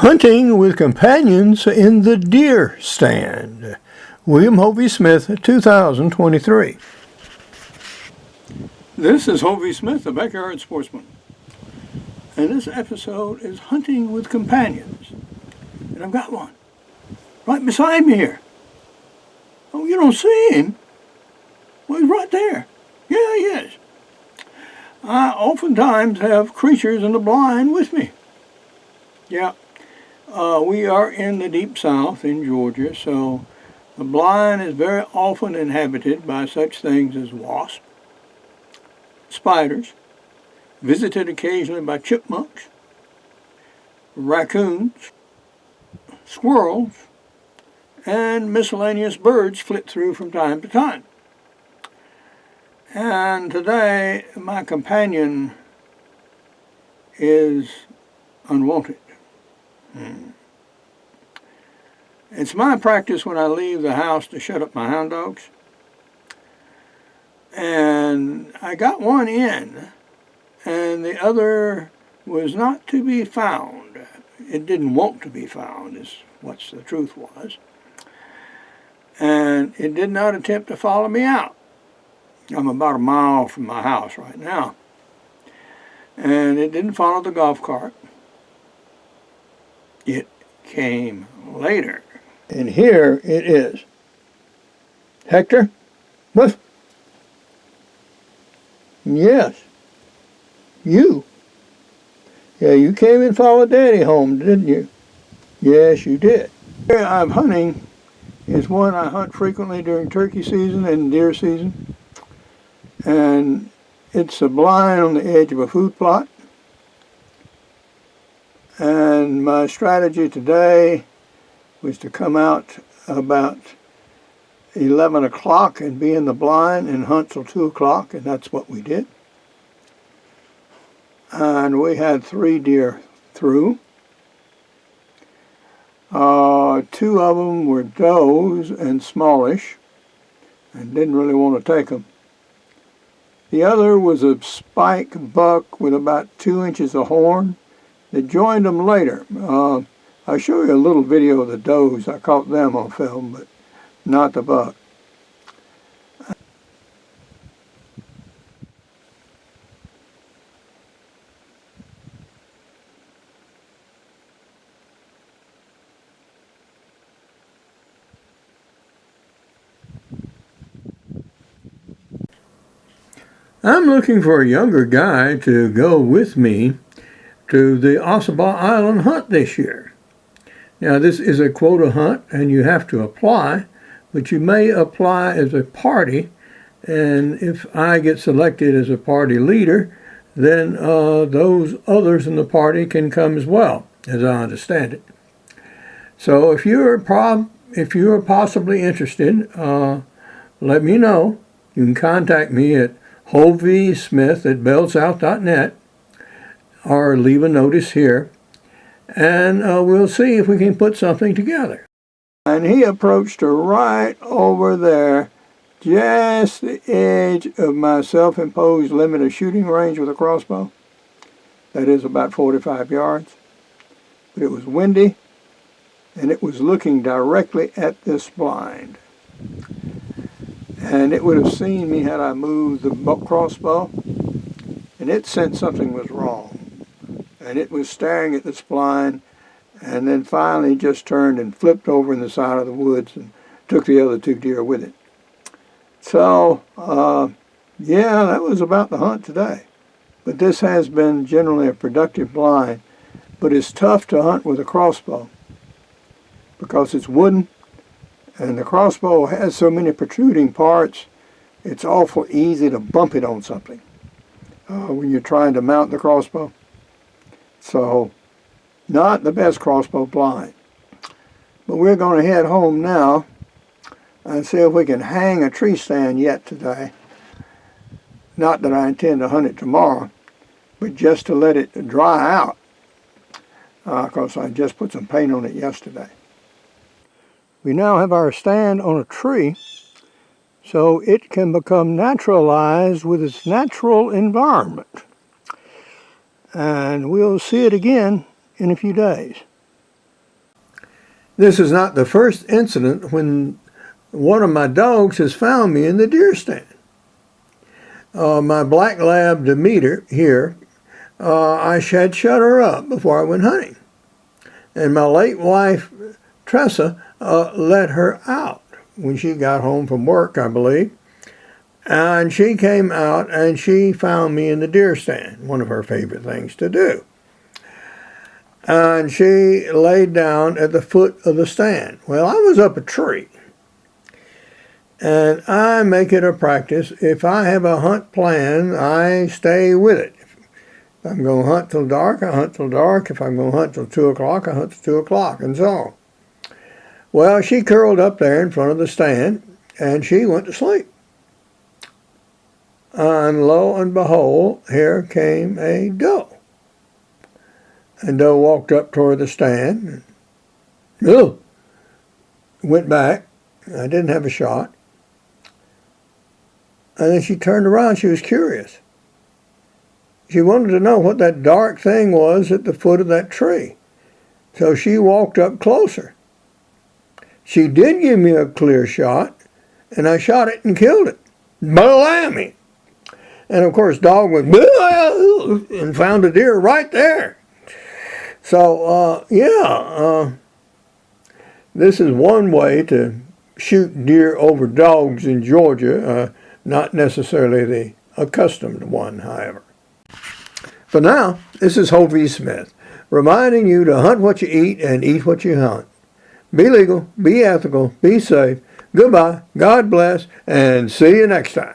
Hunting with Companions in the Deer Stand. William Hovey Smith, 2023. This is Hovey Smith, the Backyard Sportsman. And this episode is Hunting with Companions. And I've got one right beside me here. Oh, you don't see him? Well, he's right there. Yeah, he is. I oftentimes have creatures in the blind with me. Yeah. We are in the deep south in Georgia, so the blind is very often inhabited by such things as wasps, spiders, visited occasionally by chipmunks, raccoons, squirrels, and miscellaneous birds flit through from time to time. And today my companion is unwanted. It's my practice when I leave the house to shut up my hound dogs. And I got one in, and the other was not to be found. It didn't want to be found, is what the truth was. And it did not attempt to follow me out. I'm about a mile from my house right now. And it didn't follow the golf cart. It came later. And here it is. Hector? What? Yes. You. Yeah, you came and followed Daddy home, didn't you? Yes, you did. Area I'm hunting is one I hunt frequently during turkey season and deer season. And it's a blind on the edge of a food plot. And my strategy today was to come out about 11 o'clock and be in the blind and hunt till 2 o'clock, and that's what we did. And we had 3 deer through. 2 of them were does and smallish, and didn't really want to take them. The other was a spike buck with about 2 inches of horn. They joined them later. I'll show you a little video of the does. I caught them on film, but not the buck. I'm looking for a younger guy to go with me to the Ossabaw Island hunt this year. Now, this is a quota hunt, and you have to apply, but you may apply as a party, and if I get selected as a party leader, then those others in the party can come as well, as I understand it. So if you're possibly interested, let me know. You can contact me at hoveysmith@bellsouth.net, or leave a notice here, and we'll see if we can put something together. And he approached her right over there, just the edge of my self-imposed limit of shooting range with a crossbow. That is about 45 yards. But it was windy, and it was looking directly at this blind. And it would have seen me had I moved the crossbow, and it sensed something was wrong. And it was staring at this blind, and then finally just turned and flipped over in the side of the woods and took the other 2 deer with it. So, yeah, that was about the hunt today. But this has been generally a productive blind, but it's tough to hunt with a crossbow because it's wooden, and the crossbow has so many protruding parts, it's awful easy to bump it on something when you're trying to mount the crossbow. So, not the best crossbow blind. But we're going to head home now and see if we can hang a tree stand yet today. Not that I intend to hunt it tomorrow, but just to let it dry out, because I just put some paint on it yesterday. We now have our stand on a tree, so it can become naturalized with its natural environment. And we'll see it again in a few days. This is not the first incident when one of my dogs has found me in the deer stand. My black lab Demeter here, I had shut her up before I went hunting. And my late wife, Tressa, let her out when she got home from work, I believe. And she came out and she found me in the deer stand, one of her favorite things to do. And she laid down at the foot of the stand. Well, I was up a tree. And I make it a practice, if I have a hunt plan, I stay with it. If I'm going to hunt till dark, I hunt till dark. If I'm going to hunt till 2 o'clock, I hunt till 2 o'clock, and so on. Well, she curled up there in front of the stand, and she went to sleep. And lo and behold, here came a doe. And doe walked up toward the stand, and, went back. I didn't have a shot. And then she turned around. She was curious. She wanted to know what that dark thing was at the foot of that tree. So she walked up closer. She did give me a clear shot, and I shot it and killed it. Blammy! And of course, dog went and found a deer right there. So, this is one way to shoot deer over dogs in Georgia. Not necessarily the accustomed one, however. But now, this is Hovey Smith, reminding you to hunt what you eat and eat what you hunt. Be legal, be ethical, be safe. Goodbye, God bless, and see you next time.